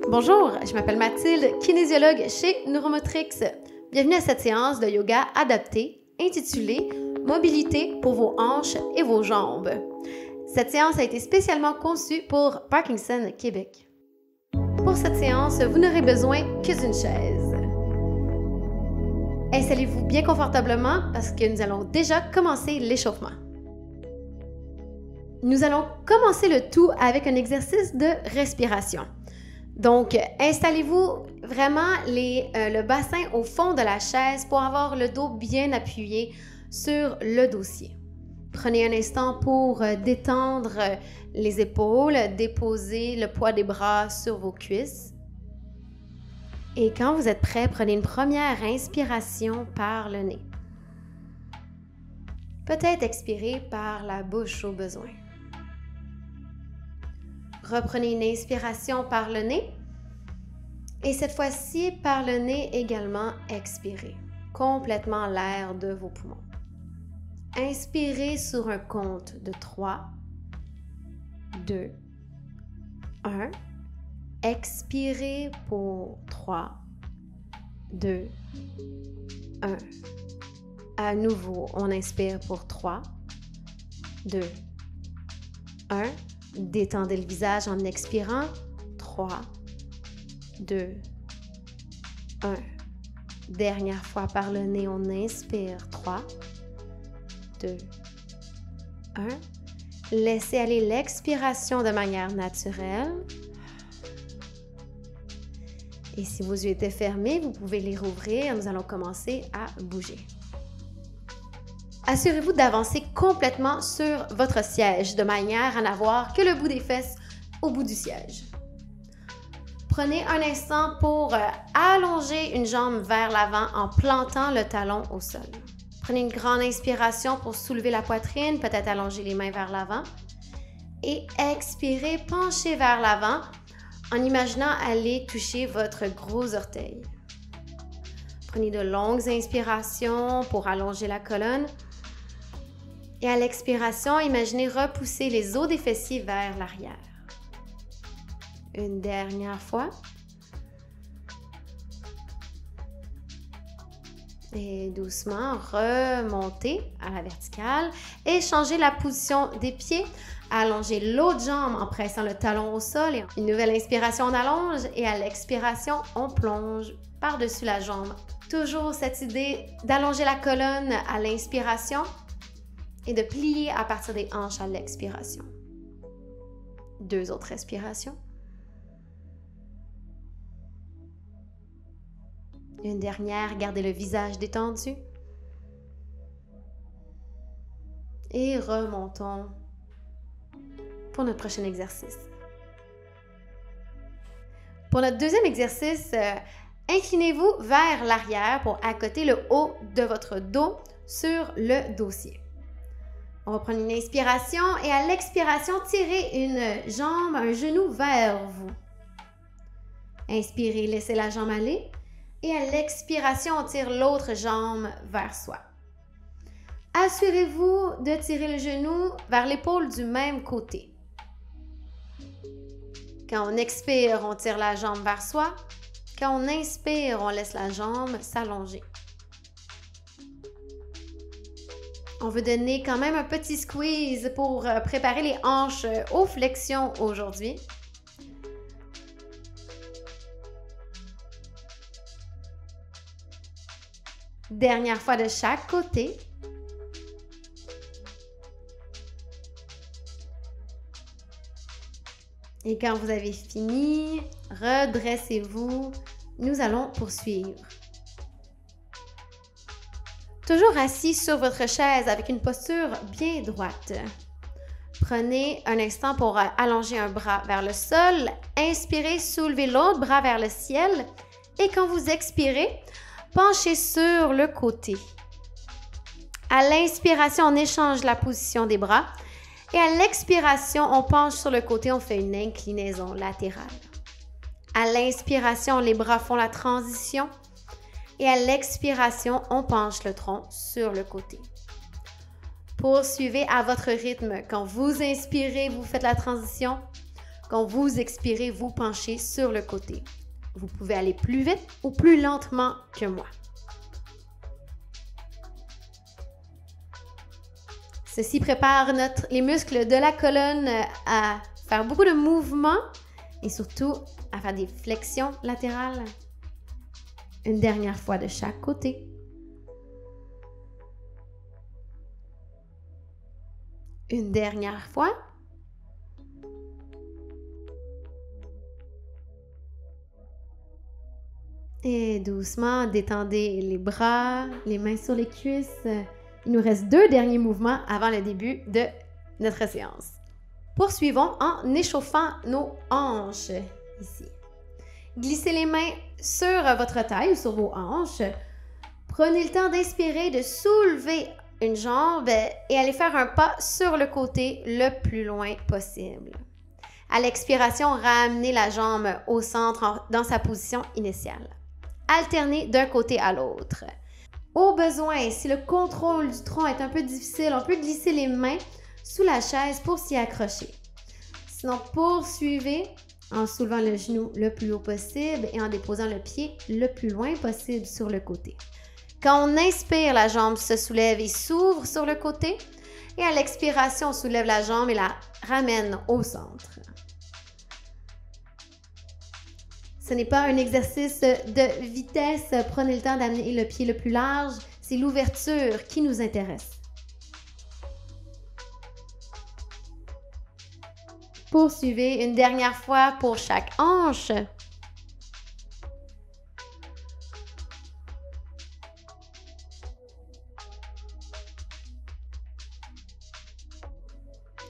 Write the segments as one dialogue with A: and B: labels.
A: Bonjour, je m'appelle Mathilde, kinésiologue chez Neuromotrix. Bienvenue à cette séance de yoga adaptée intitulée « Mobilité pour vos hanches et vos jambes ». Cette séance a été spécialement conçue pour Parkinson Québec. Pour cette séance, vous n'aurez besoin que d'une chaise. Installez-vous bien confortablement parce que nous allons déjà commencer l'échauffement. Nous allons commencer le tout avec un exercice de respiration. Donc, installez-vous vraiment le bassin au fond de la chaise pour avoir le dos bien appuyé sur le dossier. Prenez un instant pour détendre les épaules, déposer le poids des bras sur vos cuisses. Et quand vous êtes prêt, prenez une première inspiration par le nez. Peut-être expirer par la bouche au besoin. Reprenez une inspiration par le nez et cette fois-ci par le nez également expirez complètement l'air de vos poumons. Inspirez sur un compte de 3, 2, 1. Expirez pour 3, 2, 1. À nouveau, on inspire pour 3, 2, 1. Détendez le visage en expirant. 3, 2, 1. Dernière fois par le nez, on inspire. 3, 2, 1. Laissez aller l'expiration de manière naturelle. Et si vos yeux étaient fermés, vous pouvez les rouvrir. Nous allons commencer à bouger. Assurez-vous d'avancer complètement sur votre siège de manière à n'avoir que le bout des fesses au bout du siège. Prenez un instant pour allonger une jambe vers l'avant en plantant le talon au sol. Prenez une grande inspiration pour soulever la poitrine, peut-être allonger les mains vers l'avant. Et expirez, penchez vers l'avant en imaginant aller toucher votre gros orteil. Prenez de longues inspirations pour allonger la colonne. Et à l'expiration, imaginez repousser les os des fessiers vers l'arrière. Une dernière fois. Et doucement, remontez à la verticale et changez la position des pieds. Allongez l'autre jambe en pressant le talon au sol. Et une nouvelle inspiration, on allonge et à l'expiration, on plonge par-dessus la jambe. Toujours cette idée d'allonger la colonne à l'inspiration et de plier à partir des hanches à l'expiration. 2 autres respirations. Une dernière, gardez le visage détendu. Et remontons pour notre prochain exercice. Pour notre deuxième exercice, inclinez-vous vers l'arrière pour accoter le haut de votre dos sur le dossier. On va prendre une inspiration et à l'expiration, tirez une jambe, un genou vers vous. Inspirez, laissez la jambe aller. Et à l'expiration, on tire l'autre jambe vers soi. Assurez-vous de tirer le genou vers l'épaule du même côté. Quand on expire, on tire la jambe vers soi. Quand on inspire, on laisse la jambe s'allonger. On veut donner quand même un petit squeeze pour préparer les hanches aux flexions aujourd'hui. Dernière fois de chaque côté. Et quand vous avez fini, redressez-vous. Nous allons poursuivre. Toujours assis sur votre chaise avec une posture bien droite. Prenez un instant pour allonger un bras vers le sol. Inspirez, soulevez l'autre bras vers le ciel. Et quand vous expirez, penchez sur le côté. À l'inspiration, on échange la position des bras. Et à l'expiration, on penche sur le côté, on fait une inclinaison latérale. À l'inspiration, les bras font la transition. Et à l'expiration, on penche le tronc sur le côté. Poursuivez à votre rythme. Quand vous inspirez, vous faites la transition. Quand vous expirez, vous penchez sur le côté. Vous pouvez aller plus vite ou plus lentement que moi. Ceci prépare les muscles de la colonne à faire beaucoup de mouvements et surtout à faire des flexions latérales. Une dernière fois de chaque côté. Une dernière fois. Et doucement, détendez les bras, les mains sur les cuisses. Il nous reste 2 derniers mouvements avant le début de notre séance. Poursuivons en échauffant nos hanches, ici. Glissez les mains sur votre taille ou sur vos hanches. Prenez le temps d'inspirer, de soulever une jambe et allez faire un pas sur le côté le plus loin possible. À l'expiration, ramenez la jambe au centre dans sa position initiale. Alternez d'un côté à l'autre. Au besoin, si le contrôle du tronc est un peu difficile, on peut glisser les mains sous la chaise pour s'y accrocher. Sinon, poursuivez en soulevant le genou le plus haut possible et en déposant le pied le plus loin possible sur le côté. Quand on inspire, la jambe se soulève et s'ouvre sur le côté. Et à l'expiration, on soulève la jambe et la ramène au centre. Ce n'est pas un exercice de vitesse. Prenez le temps d'amener le pied le plus large. C'est l'ouverture qui nous intéresse. Poursuivez une dernière fois pour chaque hanche.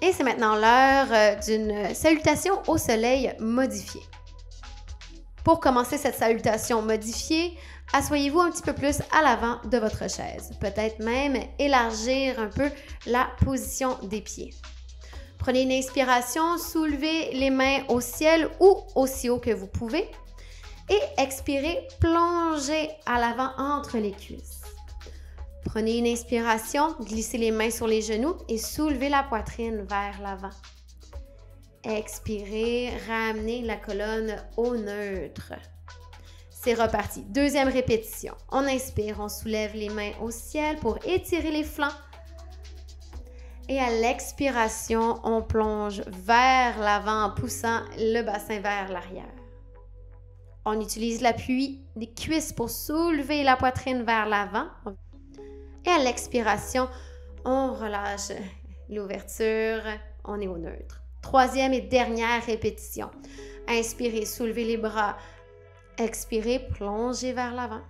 A: Et c'est maintenant l'heure d'une salutation au soleil modifiée. Pour commencer cette salutation modifiée, asseyez-vous un petit peu plus à l'avant de votre chaise. Peut-être même élargir un peu la position des pieds. Prenez une inspiration, soulevez les mains au ciel ou aussi haut que vous pouvez. Et expirez, plongez à l'avant entre les cuisses. Prenez une inspiration, glissez les mains sur les genoux et soulevez la poitrine vers l'avant. Expirez, ramenez la colonne au neutre. C'est reparti. Deuxième répétition. On inspire, on soulève les mains au ciel pour étirer les flancs. Et à l'expiration, on plonge vers l'avant en poussant le bassin vers l'arrière. On utilise l'appui des cuisses pour soulever la poitrine vers l'avant. Et à l'expiration, on relâche l'ouverture, on est au neutre. Troisième et dernière répétition. Inspirez, soulevez les bras. Expirez, plongez vers l'avant.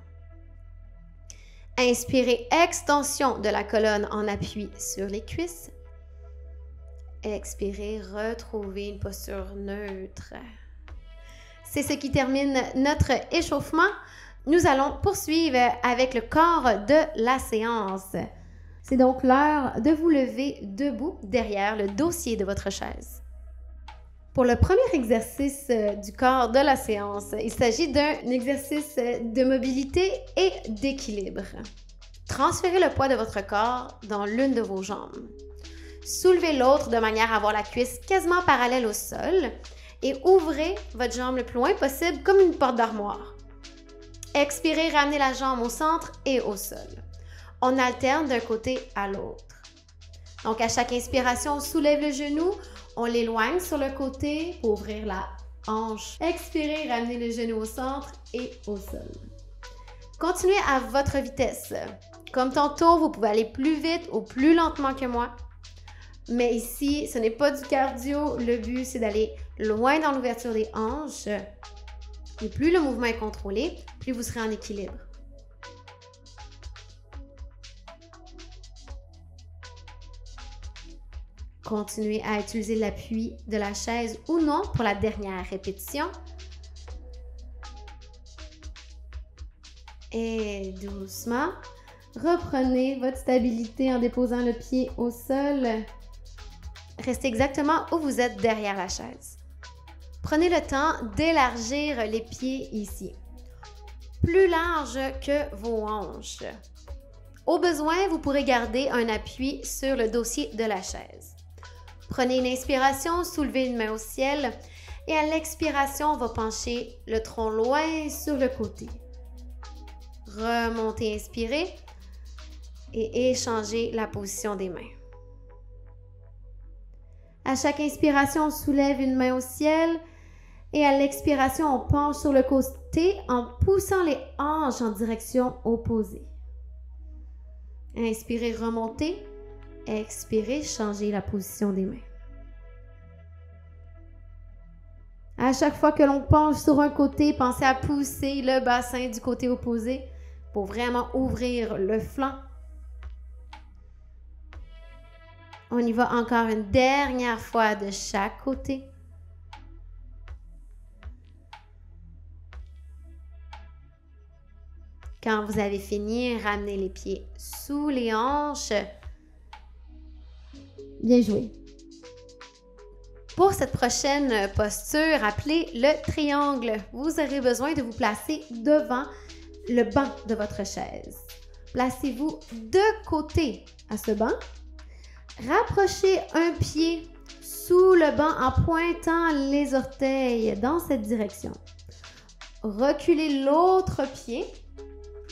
A: Inspirez, extension de la colonne en appui sur les cuisses. Expirez, retrouvez une posture neutre. C'est ce qui termine notre échauffement. Nous allons poursuivre avec le corps de la séance. C'est donc l'heure de vous lever debout derrière le dossier de votre chaise. Pour le premier exercice du corps de la séance, il s'agit d'un exercice de mobilité et d'équilibre. Transférez le poids de votre corps dans l'une de vos jambes. Soulevez l'autre de manière à avoir la cuisse quasiment parallèle au sol et ouvrez votre jambe le plus loin possible comme une porte d'armoire. Expirez, ramenez la jambe au centre et au sol. On alterne d'un côté à l'autre. Donc, à chaque inspiration, on soulève le genou, on l'éloigne sur le côté pour ouvrir la hanche. Expirez, ramenez le genou au centre et au sol. Continuez à votre vitesse. Comme tantôt, vous pouvez aller plus vite ou plus lentement que moi. Mais ici, ce n'est pas du cardio. Le but, c'est d'aller loin dans l'ouverture des hanches. Et plus le mouvement est contrôlé, plus vous serez en équilibre. Continuez à utiliser l'appui de la chaise ou non pour la dernière répétition. Et doucement, reprenez votre stabilité en déposant le pied au sol. Restez exactement où vous êtes derrière la chaise. Prenez le temps d'élargir les pieds ici, plus large que vos hanches. Au besoin, vous pourrez garder un appui sur le dossier de la chaise. Prenez une inspiration, soulevez une main au ciel Et à l'expiration, on va pencher le tronc loin sur le côté. Remontez, inspirez et échangez la position des mains. À chaque inspiration, on soulève une main au ciel et à l'expiration, on penche sur le côté en poussant les hanches en direction opposée. Inspirez, remontez. Expirez, changez la position des mains. À chaque fois que l'on penche sur un côté, pensez à pousser le bassin du côté opposé pour vraiment ouvrir le flanc. On y va encore une dernière fois de chaque côté. Quand vous avez fini, ramenez les pieds sous les hanches. Bien joué. Pour cette prochaine posture, appelée le triangle, vous aurez besoin de vous placer devant le banc de votre chaise. Placez-vous de côté à ce banc. Rapprochez un pied sous le banc en pointant les orteils dans cette direction. Reculez l'autre pied.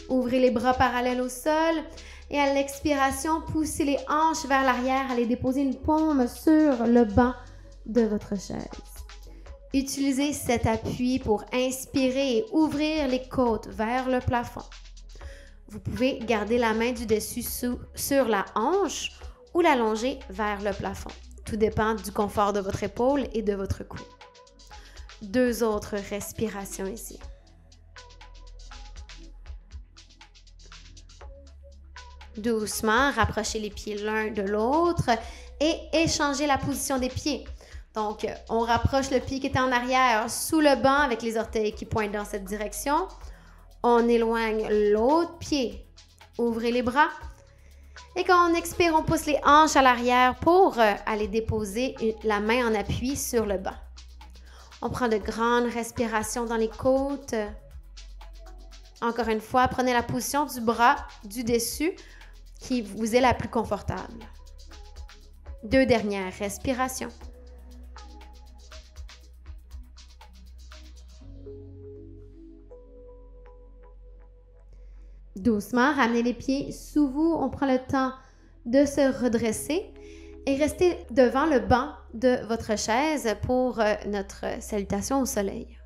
A: Ouvrez les bras parallèles au sol et à l'expiration, poussez les hanches vers l'arrière. Allez déposer une paume sur le banc de votre chaise. Utilisez cet appui pour inspirer et ouvrir les côtes vers le plafond. Vous pouvez garder la main du dessus sur la hanche ou l'allonger vers le plafond. Tout dépend du confort de votre épaule et de votre cou. 2 autres respirations ici. Doucement, rapprochez les pieds l'un de l'autre et échangez la position des pieds. Donc, on rapproche le pied qui est en arrière sous le banc avec les orteils qui pointent dans cette direction. On éloigne l'autre pied. Ouvrez les bras. Et quand on expire, on pousse les hanches à l'arrière pour aller déposer la main en appui sur le banc. On prend de grandes respirations dans les côtes. Encore une fois, prenez la position du bras du dessus qui vous est la plus confortable. 2 dernières respirations. Doucement, ramenez les pieds sous vous. On prend le temps de se redresser et restez devant le banc de votre chaise pour notre salutation au soleil.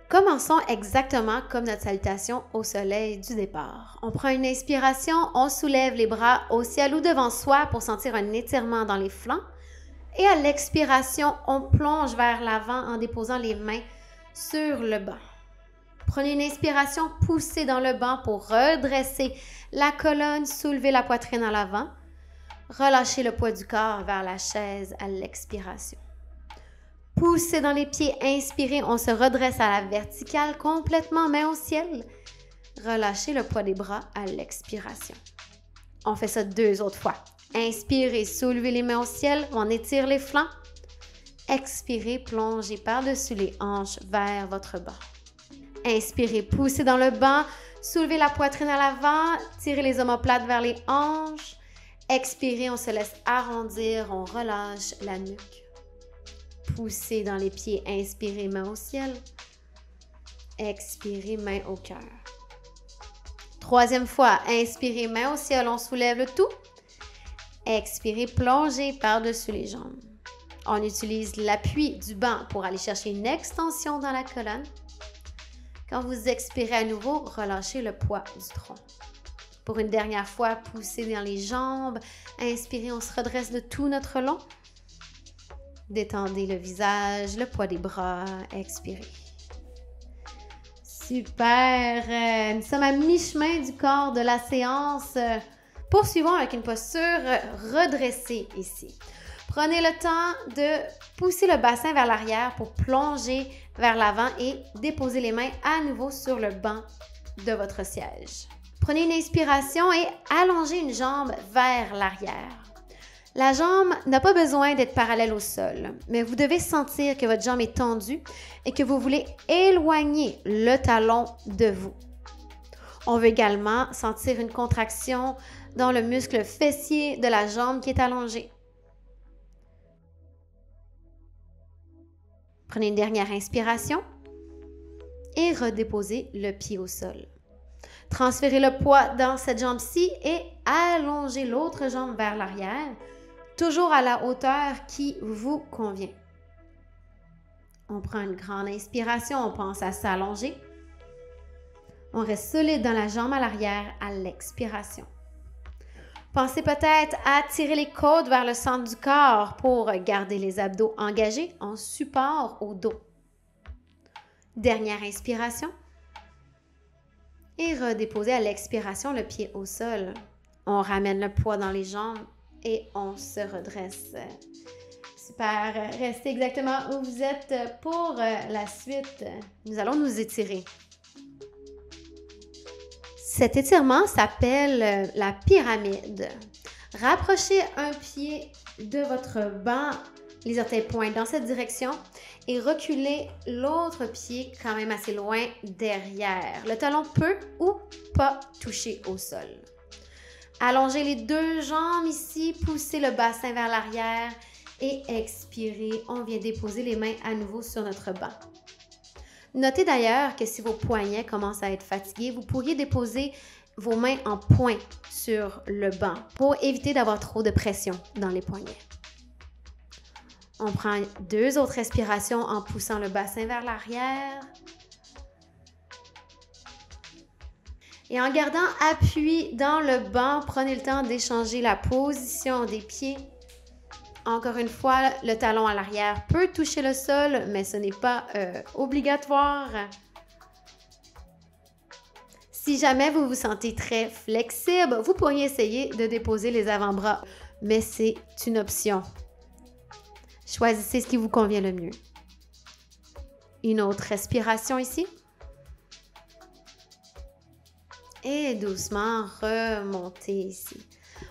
A: Commençons exactement comme notre salutation au soleil du départ. On prend une inspiration, on soulève les bras au ciel ou devant soi pour sentir un étirement dans les flancs. Et à l'expiration, on plonge vers l'avant en déposant les mains sur le banc. Prenez une inspiration, poussez dans le banc pour redresser la colonne, soulever la poitrine à l'avant. Relâchez le poids du corps vers la chaise à l'expiration. Poussez dans les pieds, inspirez, on se redresse à la verticale, complètement main au ciel. Relâchez le poids des bras à l'expiration. On fait ça 2 autres fois. Inspirez, soulevez les mains au ciel, on étire les flancs. Expirez, plongez par-dessus les hanches vers votre banc. Inspirez, poussez dans le banc, soulevez la poitrine à l'avant, tirez les omoplates vers les hanches. Expirez, on se laisse arrondir, on relâche la nuque. Poussez dans les pieds, inspirez, main au ciel. Expirez, main au cœur. 3e fois, inspirez, main au ciel, on soulève le tout. Expirez, plongez par-dessus les jambes. On utilise l'appui du banc pour aller chercher une extension dans la colonne. Quand vous expirez à nouveau, relâchez le poids du tronc. Pour une dernière fois, poussez dans les jambes. Inspirez, on se redresse de tout notre long. Détendez le visage, le poids des bras, expirez. Super! Nous sommes à mi-chemin du corps de la séance. Poursuivons avec une posture redressée ici. Prenez le temps de pousser le bassin vers l'arrière pour plonger vers l'avant et déposer les mains à nouveau sur le banc de votre siège. Prenez une inspiration et allongez une jambe vers l'arrière. La jambe n'a pas besoin d'être parallèle au sol, mais vous devez sentir que votre jambe est tendue et que vous voulez éloigner le talon de vous. On veut également sentir une contraction dans le muscle fessier de la jambe qui est allongée. Prenez une dernière inspiration et redéposez le pied au sol. Transférez le poids dans cette jambe-ci et allongez l'autre jambe vers l'arrière, toujours à la hauteur qui vous convient. On prend une grande inspiration, on pense à s'allonger. On reste solide dans la jambe à l'arrière à l'expiration. Pensez peut-être à tirer les côtes vers le centre du corps pour garder les abdos engagés en support au dos. Dernière inspiration. Et redéposez à l'expiration le pied au sol. On ramène le poids dans les jambes et on se redresse. Super. Restez exactement où vous êtes pour la suite. Nous allons nous étirer. Cet étirement s'appelle la pyramide. Rapprochez un pied de votre banc, les orteils pointent dans cette direction et reculez l'autre pied quand même assez loin derrière. Le talon peut ou pas toucher au sol. Allongez les deux jambes ici, poussez le bassin vers l'arrière et expirez. On vient déposer les mains à nouveau sur notre banc. Notez d'ailleurs que si vos poignets commencent à être fatigués, vous pourriez déposer vos mains en point sur le banc pour éviter d'avoir trop de pression dans les poignets. On prend 2 autres respirations en poussant le bassin vers l'arrière. Et en gardant appui dans le banc, prenez le temps d'échanger la position des pieds. Encore une fois, le talon à l'arrière peut toucher le sol, mais ce n'est pas obligatoire. Si jamais vous vous sentez très flexible, vous pourriez essayer de déposer les avant-bras, mais c'est une option. Choisissez ce qui vous convient le mieux. Une autre respiration ici. Et doucement remonter ici.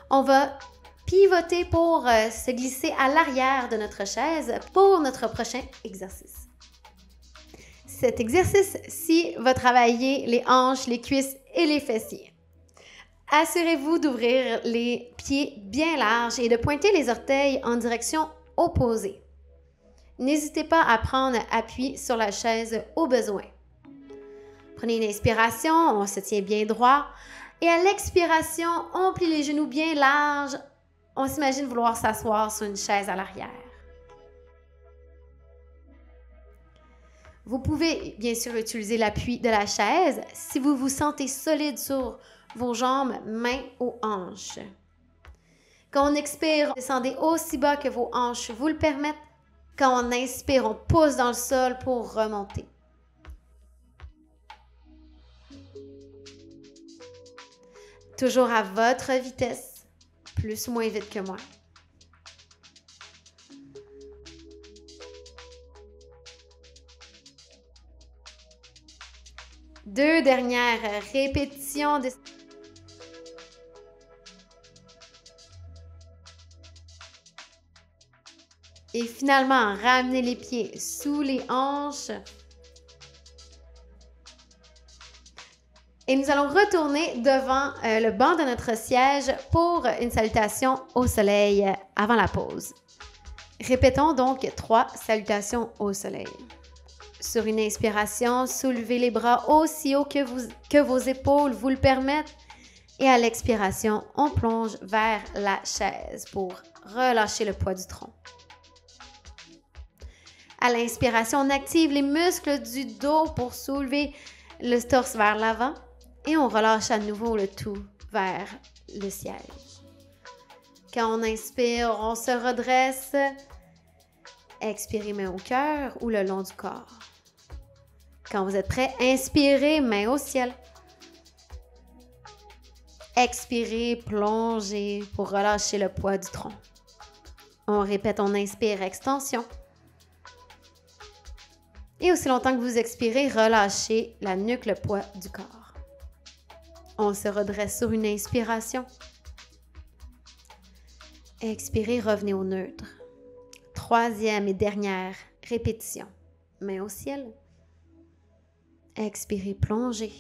A: On va pivoter pour se glisser à l'arrière de notre chaise pour notre prochain exercice. Cet exercice-ci va travailler les hanches, les cuisses et les fessiers. Assurez-vous d'ouvrir les pieds bien larges et de pointer les orteils en direction opposée. N'hésitez pas à prendre appui sur la chaise au besoin. Prenez une inspiration, on se tient bien droit et à l'expiration, on plie les genoux bien larges. On s'imagine vouloir s'asseoir sur une chaise à l'arrière. Vous pouvez bien sûr utiliser l'appui de la chaise si vous vous sentez solide sur vos jambes, mains aux hanches. Quand on expire, descendez aussi bas que vos hanches vous le permettent. Quand on inspire, on pousse dans le sol pour remonter. Toujours à votre vitesse. Plus ou moins vite que moi. Deux dernières répétitions. Et finalement, ramenez les pieds sous les hanches. Et nous allons retourner devant le banc de notre siège pour une salutation au soleil avant la pause. Répétons donc 3 salutations au soleil. Sur une inspiration, soulevez les bras aussi haut que vos épaules vous le permettent. Et à l'expiration, on plonge vers la chaise pour relâcher le poids du tronc. À l'inspiration, on active les muscles du dos pour soulever le torse vers l'avant. Et on relâche à nouveau le tout vers le siège. Quand on inspire, on se redresse. Expirez main au cœur ou le long du corps. Quand vous êtes prêt, inspirez, main au ciel. Expirez, plongez pour relâcher le poids du tronc. On répète, on inspire, extension. Et aussi longtemps que vous expirez, relâchez la nuque, le poids du corps. On se redresse sur une inspiration. Expirez, revenez au neutre. 3e et dernière répétition. Main au ciel. Expirez, plongez.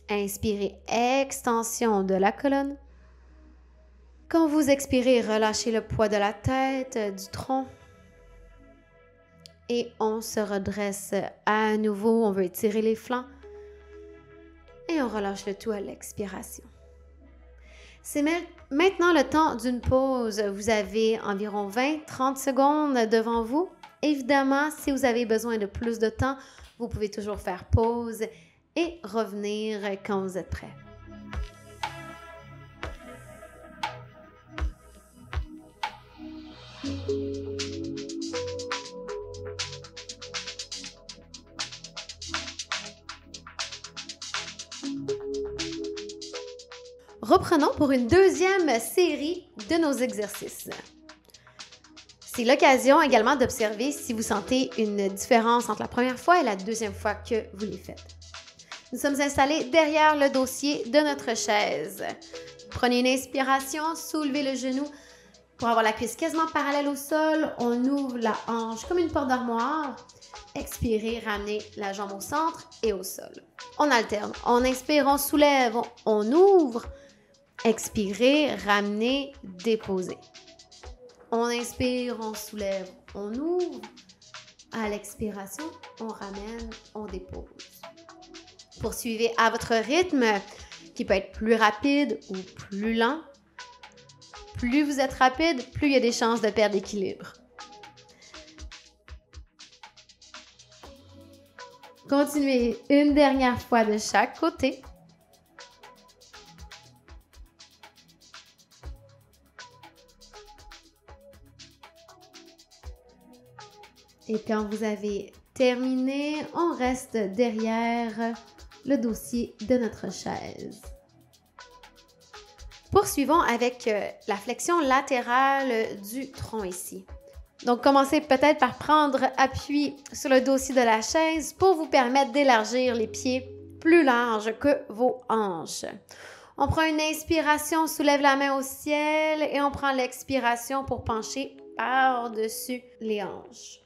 A: Inspirez, extension de la colonne. Quand vous expirez, relâchez le poids de la tête, du tronc. Et on se redresse à nouveau. On veut étirer les flancs. Et on relâche le tout à l'expiration. C'est maintenant le temps d'une pause. Vous avez environ 20-30 secondes devant vous. Évidemment, si vous avez besoin de plus de temps, vous pouvez toujours faire pause et revenir quand vous êtes prêt. Reprenons pour une deuxième série de nos exercices. C'est l'occasion également d'observer si vous sentez une différence entre la première fois et la deuxième fois que vous les faites. Nous sommes installés derrière le dossier de notre chaise. Prenez une inspiration, soulevez le genou pour avoir la cuisse quasiment parallèle au sol. On ouvre la hanche comme une porte d'armoire. Expirez, ramenez la jambe au centre et au sol. On alterne. On inspire, on soulève, on ouvre. Expirez, ramenez, déposez. On inspire, on soulève, on ouvre. À l'expiration, on ramène, on dépose. Poursuivez à votre rythme, qui peut être plus rapide ou plus lent. Plus vous êtes rapide, plus il y a des chances de perdre l'équilibre. Continuez une dernière fois de chaque côté. Et quand vous avez terminé, on reste derrière le dossier de notre chaise. Poursuivons avec la flexion latérale du tronc ici. Donc, commencez peut-être par prendre appui sur le dossier de la chaise pour vous permettre d'élargir les pieds plus larges que vos hanches. On prend une inspiration, on soulève la main au ciel et on prend l'expiration pour pencher par-dessus les hanches.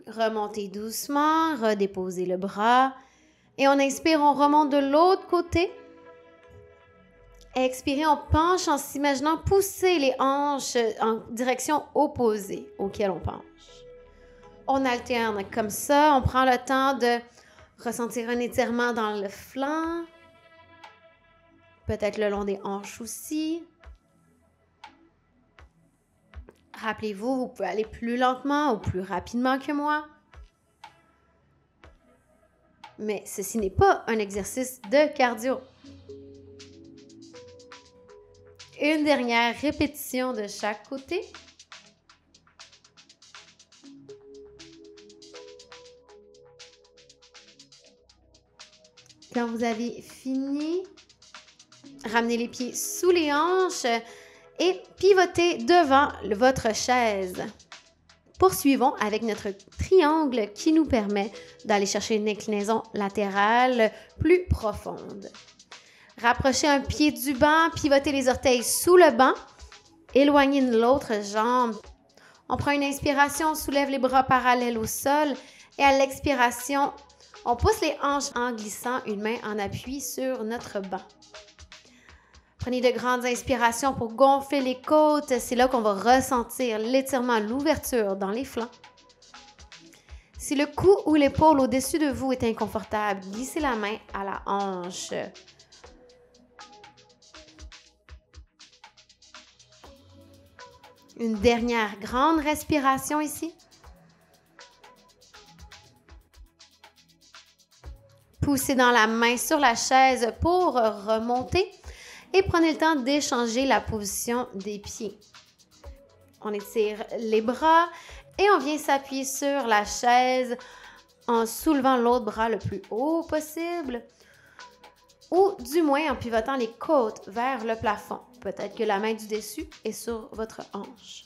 A: Remontez doucement, redéposez le bras. Et on inspire, on remonte de l'autre côté. Expirez, on penche en s'imaginant pousser les hanches en direction opposée auquel on penche. On alterne comme ça. On prend le temps de ressentir un étirement dans le flanc. Peut-être le long des hanches aussi. Rappelez-vous, vous pouvez aller plus lentement ou plus rapidement que moi. Mais ceci n'est pas un exercice de cardio. Une dernière répétition de chaque côté. Quand vous avez fini, ramenez les pieds sous les hanches et pivotez devant votre chaise. Poursuivons avec notre triangle qui nous permet d'aller chercher une inclinaison latérale plus profonde. Rapprochez un pied du banc, pivotez les orteils sous le banc, éloignez l'autre jambe. On prend une inspiration, on soulève les bras parallèles au sol et à l'expiration, on pousse les hanches en glissant une main en appui sur notre banc. Prenez de grandes inspirations pour gonfler les côtes. C'est là qu'on va ressentir l'étirement, l'ouverture dans les flancs. Si le cou ou l'épaule au-dessus de vous est inconfortable, glissez la main à la hanche. Une dernière grande respiration ici. Poussez dans la main sur la chaise pour remonter. Et prenez le temps d'échanger la position des pieds. On étire les bras et on vient s'appuyer sur la chaise en soulevant l'autre bras le plus haut possible ou du moins en pivotant les côtes vers le plafond. Peut-être que la main du dessus est sur votre hanche.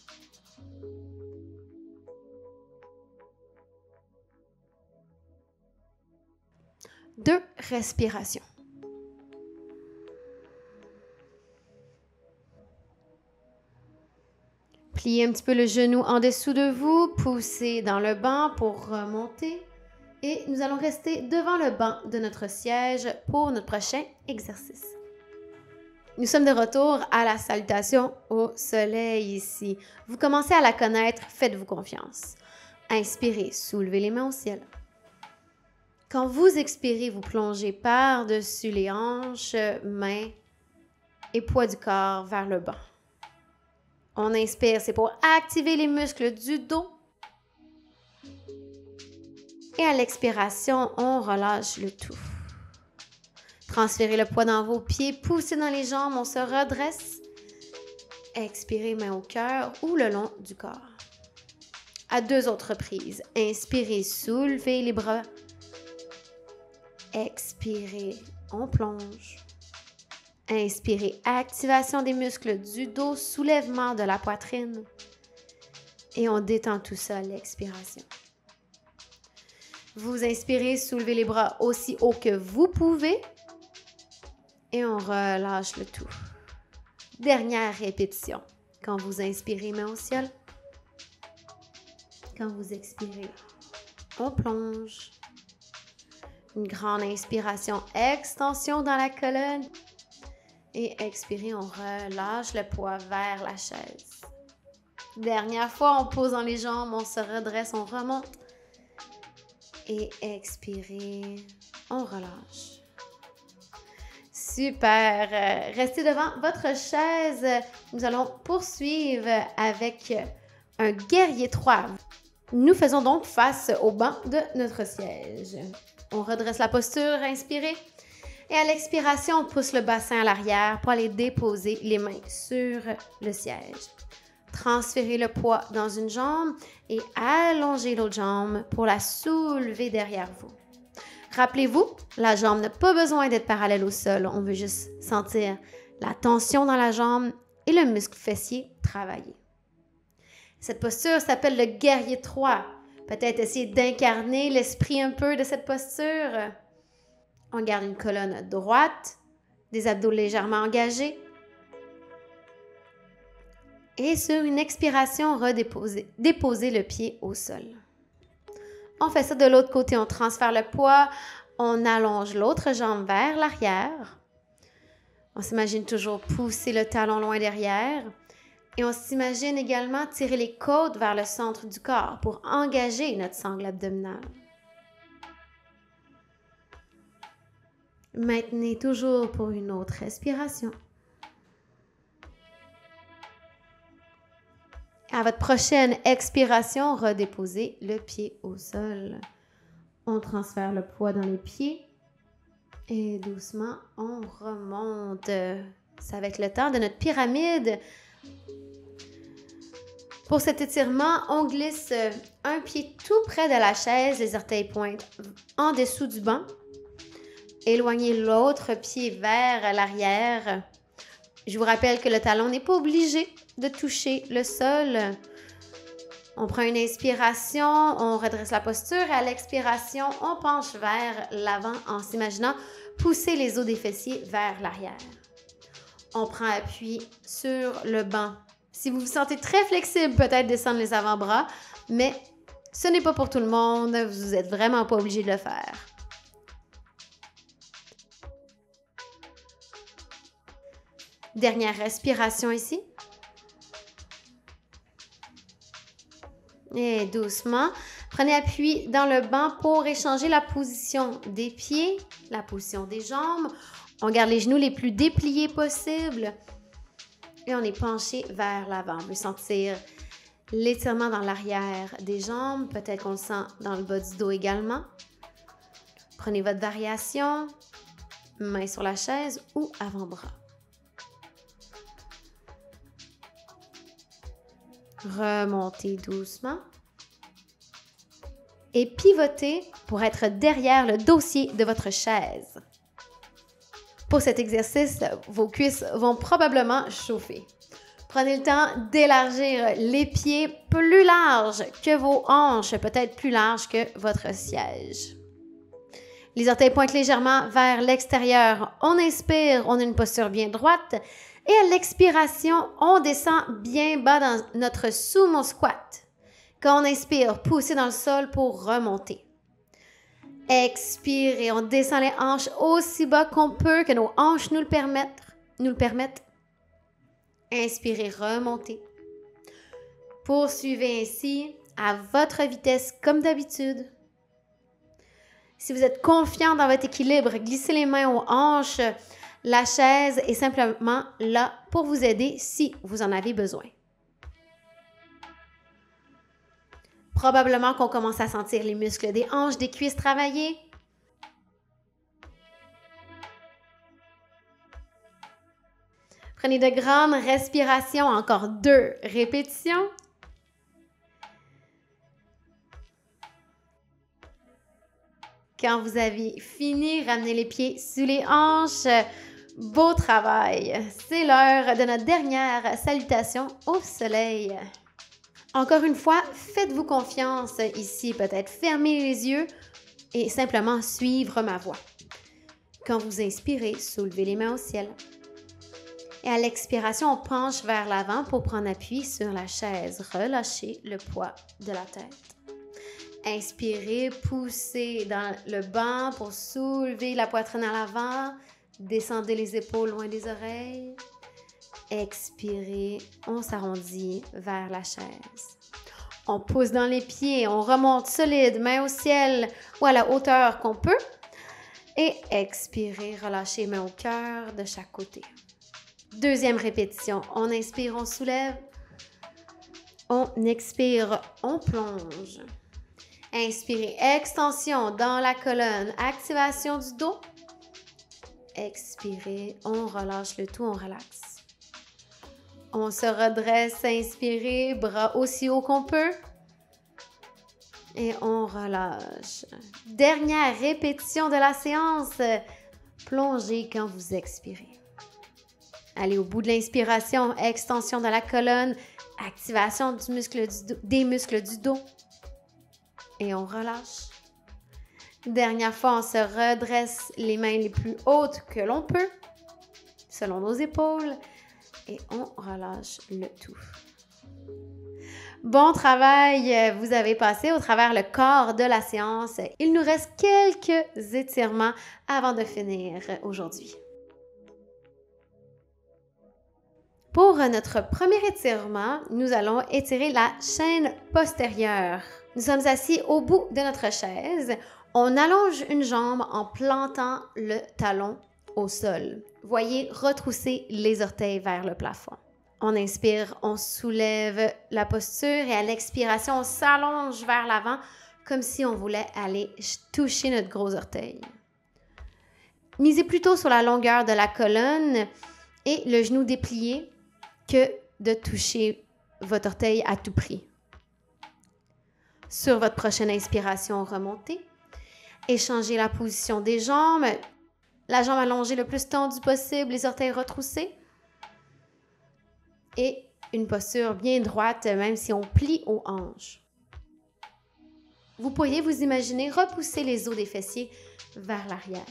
A: Deux respirations. Pliez un petit peu le genou en dessous de vous, poussez dans le banc pour remonter et nous allons rester devant le banc de notre siège pour notre prochain exercice. Nous sommes de retour à la salutation au soleil ici. Vous commencez à la connaître, faites-vous confiance. Inspirez, soulevez les mains au ciel. Quand vous expirez, vous plongez par-dessus les hanches, mains et poids du corps vers le bas. On inspire, c'est pour activer les muscles du dos. Et à l'expiration, on relâche le tout. Transférez le poids dans vos pieds, poussez dans les jambes, on se redresse. Expirez, main au cœur ou le long du corps. À 2 autres reprises. Inspirez, soulevez les bras. Expirez, on plonge. Inspirez, activation des muscles du dos, soulèvement de la poitrine. Et on détend tout ça à l'expiration. Vous inspirez, soulevez les bras aussi haut que vous pouvez. Et on relâche le tout. Dernière répétition. Quand vous inspirez, main au ciel. Quand vous expirez, on plonge. Une grande inspiration, extension dans la colonne. Et expirez, on relâche le poids vers la chaise. Dernière fois, on pose dans les jambes, on se redresse, on remonte. Et expirez, on relâche. Super! Restez devant votre chaise. Nous allons poursuivre avec un guerrier 3. Nous faisons donc face au banc de notre siège. On redresse la posture, inspirez. Et à l'expiration, on pousse le bassin à l'arrière pour aller déposer les mains sur le siège. Transférez le poids dans une jambe et allongez l'autre jambe pour la soulever derrière vous. Rappelez-vous, la jambe n'a pas besoin d'être parallèle au sol. On veut juste sentir la tension dans la jambe et le muscle fessier travailler. Cette posture s'appelle le guerrier 3. Peut-être essayer d'incarner l'esprit un peu de cette posture. On garde une colonne droite, des abdos légèrement engagés. Et sur une expiration, déposez le pied au sol. On fait ça de l'autre côté, on transfère le poids, on allonge l'autre jambe vers l'arrière. On s'imagine toujours pousser le talon loin derrière. Et on s'imagine également tirer les côtes vers le centre du corps pour engager notre sangle abdominale. Maintenez toujours pour une autre respiration. À votre prochaine expiration, redéposez le pied au sol. On transfère le poids dans les pieds et doucement, on remonte. C'est avec le temps de notre pyramide. Pour cet étirement, on glisse un pied tout près de la chaise, les orteils pointent en dessous du banc. Éloignez l'autre pied vers l'arrière. Je vous rappelle que le talon n'est pas obligé de toucher le sol. On prend une inspiration, on redresse la posture et à l'expiration, on penche vers l'avant en s'imaginant pousser les os des fessiers vers l'arrière. On prend appui sur le banc. Si vous vous sentez très flexible, peut-être descendre les avant-bras, mais ce n'est pas pour tout le monde, vous n'êtes vraiment pas obligé de le faire. Dernière respiration ici. Et doucement, prenez appui dans le banc pour échanger la position des pieds, la position des jambes. On garde les genoux les plus dépliés possibles et on est penché vers l'avant. On peut sentir l'étirement dans l'arrière des jambes, peut-être qu'on le sent dans le bas du dos également. Prenez votre variation, main sur la chaise ou avant-bras. Remontez doucement et pivotez pour être derrière le dossier de votre chaise. Pour cet exercice, vos cuisses vont probablement chauffer. Prenez le temps d'élargir les pieds plus larges que vos hanches, peut-être plus larges que votre siège. Les orteils pointent légèrement vers l'extérieur. On inspire, on a une posture bien droite. Et à l'expiration, on descend bien bas dans notre sumo squat. Quand on inspire, poussez dans le sol pour remonter. Expirez, on descend les hanches aussi bas qu'on peut, que nos hanches nous le permettent. Inspirez, remontez. Poursuivez ainsi à votre vitesse comme d'habitude. Si vous êtes confiant dans votre équilibre, glissez les mains aux hanches. La chaise est simplement là pour vous aider si vous en avez besoin. Probablement qu'on commence à sentir les muscles des hanches, des cuisses travailler. Prenez de grandes respirations, encore 2 répétitions. Quand vous avez fini, ramenez les pieds sous les hanches. Beau travail! C'est l'heure de notre dernière salutation au soleil. Encore une fois, faites-vous confiance ici. Peut-être fermez les yeux et simplement suivre ma voix. Quand vous inspirez, soulevez les mains au ciel. Et à l'expiration, on penche vers l'avant pour prendre appui sur la chaise. Relâchez le poids de la tête. Inspirez, poussez dans le banc pour soulever la poitrine à l'avant. Descendez les épaules loin des oreilles. Expirez, on s'arrondit vers la chaise. On pousse dans les pieds, on remonte solide, main au ciel ou à la hauteur qu'on peut. Et expirez, relâchez main au cœur de chaque côté. Deuxième répétition, on inspire, on soulève. On expire, on plonge. Inspirez, extension dans la colonne, activation du dos. Expirez, on relâche le tout, on relaxe. On se redresse, inspirez, bras aussi haut qu'on peut. Et on relâche. Dernière répétition de la séance. Plongez quand vous expirez. Allez au bout de l'inspiration, extension de la colonne, activation des muscles du dos. Et on relâche. Dernière fois, on se redresse les mains les plus hautes que l'on peut, selon nos épaules, et on relâche le tout. Bon travail, vous avez passé au travers le corps de la séance. Il nous reste quelques étirements avant de finir aujourd'hui. Pour notre premier étirement, nous allons étirer la chaîne postérieure. Nous sommes assis au bout de notre chaise. On allonge une jambe en plantant le talon au sol. Voyez, retroussez les orteils vers le plafond. On inspire, on soulève la posture et à l'expiration, on s'allonge vers l'avant comme si on voulait aller toucher notre gros orteil. Misez plutôt sur la longueur de la colonne et le genou déplié que de toucher votre orteil à tout prix. Sur votre prochaine inspiration, remontez. Échangez la position des jambes. La jambe allongée le plus tendue possible, les orteils retroussés. Et une posture bien droite, même si on plie aux hanches. Vous pourriez vous imaginer repousser les os des fessiers vers l'arrière.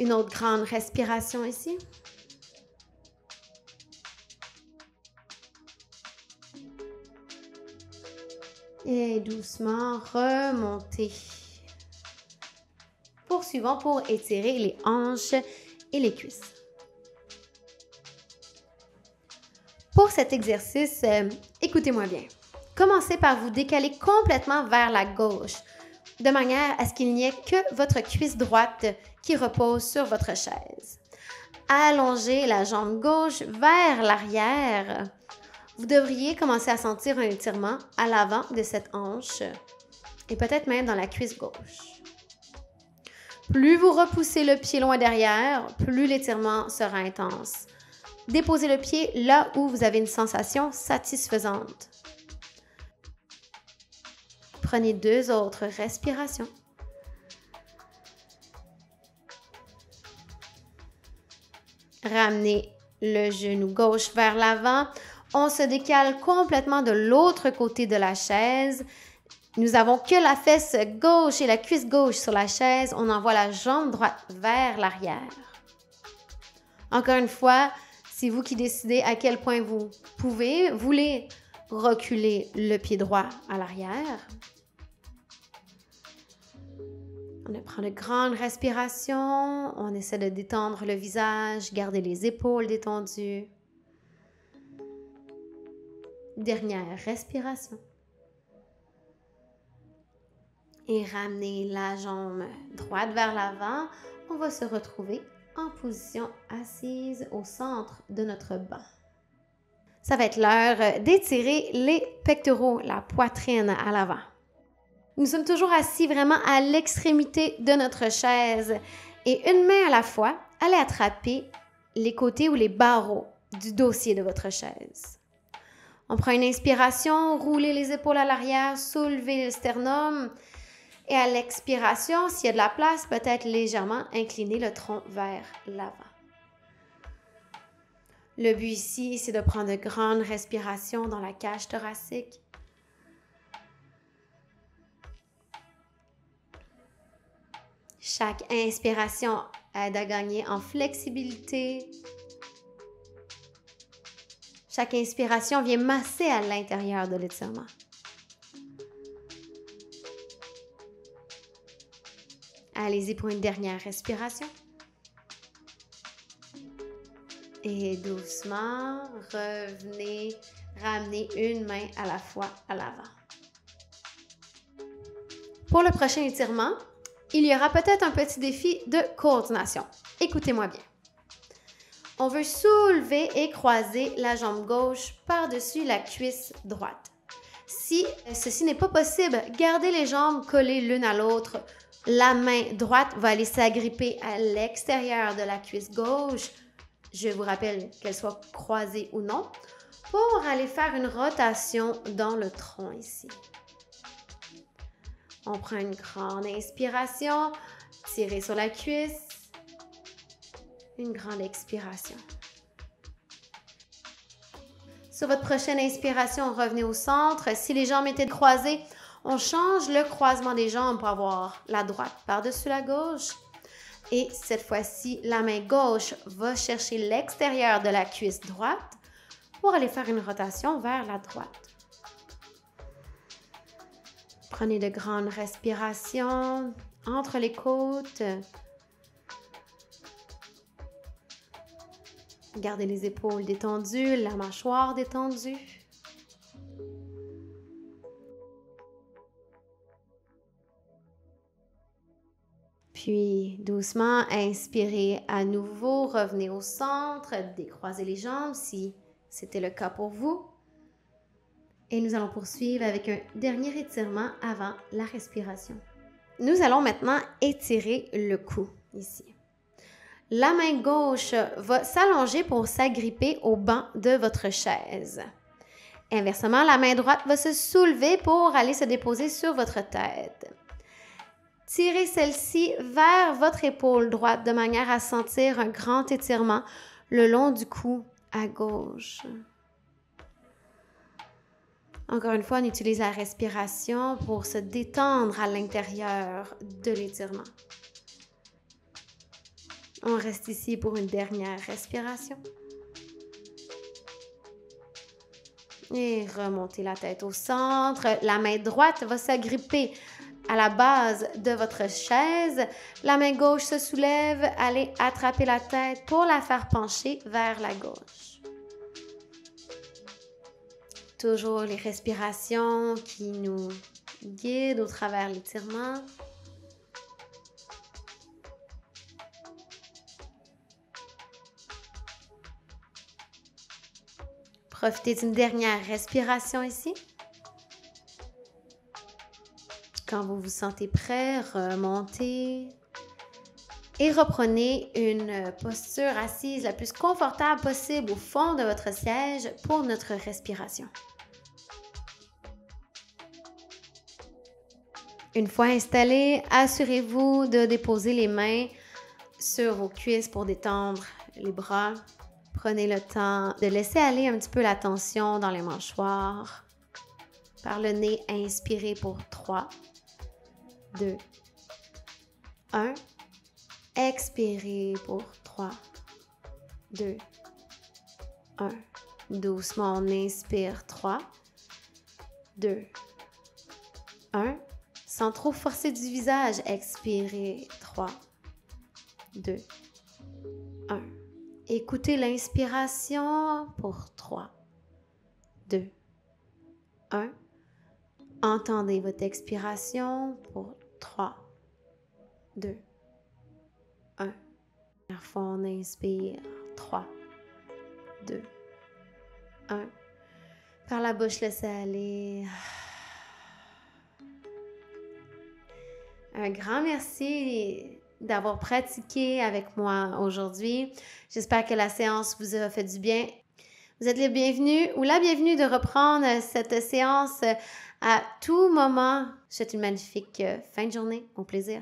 A: Une autre grande respiration ici. Et doucement remonter. Poursuivons pour étirer les hanches et les cuisses. Pour cet exercice, écoutez-moi bien. Commencez par vous décaler complètement vers la gauche, de manière à ce qu'il n'y ait que votre cuisse droite qui repose sur votre chaise. Allongez la jambe gauche vers l'arrière. Vous devriez commencer à sentir un étirement à l'avant de cette hanche et peut-être même dans la cuisse gauche. Plus vous repoussez le pied loin derrière, plus l'étirement sera intense. Déposez le pied là où vous avez une sensation satisfaisante. Prenez 2 autres respirations. Ramenez le genou gauche vers l'avant. On se décale complètement de l'autre côté de la chaise. Nous n'avons que la fesse gauche et la cuisse gauche sur la chaise. On envoie la jambe droite vers l'arrière. Encore une fois, c'est vous qui décidez à quel point vous voulez reculer le pied droit à l'arrière. On prend de grandes respirations. On essaie de détendre le visage, garder les épaules détendues. Dernière respiration. Et ramenez la jambe droite vers l'avant. On va se retrouver en position assise au centre de notre banc. Ça va être l'heure d'étirer les pectoraux, la poitrine à l'avant. Nous sommes toujours assis vraiment à l'extrémité de notre chaise et une main à la fois, allez attraper les côtés ou les barreaux du dossier de votre chaise. On prend une inspiration, roulez les épaules à l'arrière, soulevez le sternum et à l'expiration, s'il y a de la place, peut-être légèrement incliner le tronc vers l'avant. Le but ici, c'est de prendre de grandes respirations dans la cage thoracique. Chaque inspiration aide à gagner en flexibilité. Chaque inspiration vient masser à l'intérieur de l'étirement. Allez-y pour une dernière respiration. Et doucement, revenez, ramenez une main à la fois à l'avant. Pour le prochain étirement, il y aura peut-être un petit défi de coordination. Écoutez-moi bien. On veut soulever et croiser la jambe gauche par-dessus la cuisse droite. Si ceci n'est pas possible, gardez les jambes collées l'une à l'autre. La main droite va aller s'agripper à l'extérieur de la cuisse gauche. Je vous rappelle qu'elle soit croisée ou non, pour aller faire une rotation dans le tronc ici. On prend une grande inspiration, tirez sur la cuisse, une grande expiration. Sur votre prochaine inspiration, revenez au centre. Si les jambes étaient croisées, on change le croisement des jambes pour avoir la droite par-dessus la gauche. Et cette fois-ci, la main gauche va chercher l'extérieur de la cuisse droite pour aller faire une rotation vers la droite. Prenez de grandes respirations entre les côtes. Gardez les épaules détendues, la mâchoire détendue. Puis, doucement, inspirez à nouveau, revenez au centre, décroisez les jambes si c'était le cas pour vous. Et nous allons poursuivre avec un dernier étirement avant la respiration. Nous allons maintenant étirer le cou ici. La main gauche va s'allonger pour s'agripper au banc de votre chaise. Inversement, la main droite va se soulever pour aller se déposer sur votre tête. Tirez celle-ci vers votre épaule droite de manière à sentir un grand étirement le long du cou à gauche. Encore une fois, on utilise la respiration pour se détendre à l'intérieur de l'étirement. On reste ici pour une dernière respiration. Et remontez la tête au centre. La main droite va s'agripper à la base de votre chaise. La main gauche se soulève. Allez attraper la tête pour la faire pencher vers la gauche. Toujours les respirations qui nous guident au travers l'étirement. Profitez d'une dernière respiration ici. Quand vous vous sentez prêt, remontez et reprenez une posture assise la plus confortable possible au fond de votre siège pour notre respiration. Une fois installé, assurez-vous de déposer les mains sur vos cuisses pour détendre les bras. Prenez le temps de laisser aller un petit peu la tension dans les mâchoires. Par le nez, inspirez pour 3, 2, 1. Expirez pour 3, 2, 1. Doucement, on inspire 3, 2, 1. Sans trop forcer du visage, expirez 3, 2, 1. Écoutez l'inspiration pour 3, 2, 1. Entendez votre expiration pour 3, 2, 1. Première fois, on inspire. 3, 2, 1. Par la bouche, laissez aller. Un grand merci d'avoir pratiqué avec moi aujourd'hui. J'espère que la séance vous a fait du bien. Vous êtes les bienvenus ou la bienvenue de reprendre cette séance à tout moment. Je vous souhaite une magnifique fin de journée. Au plaisir.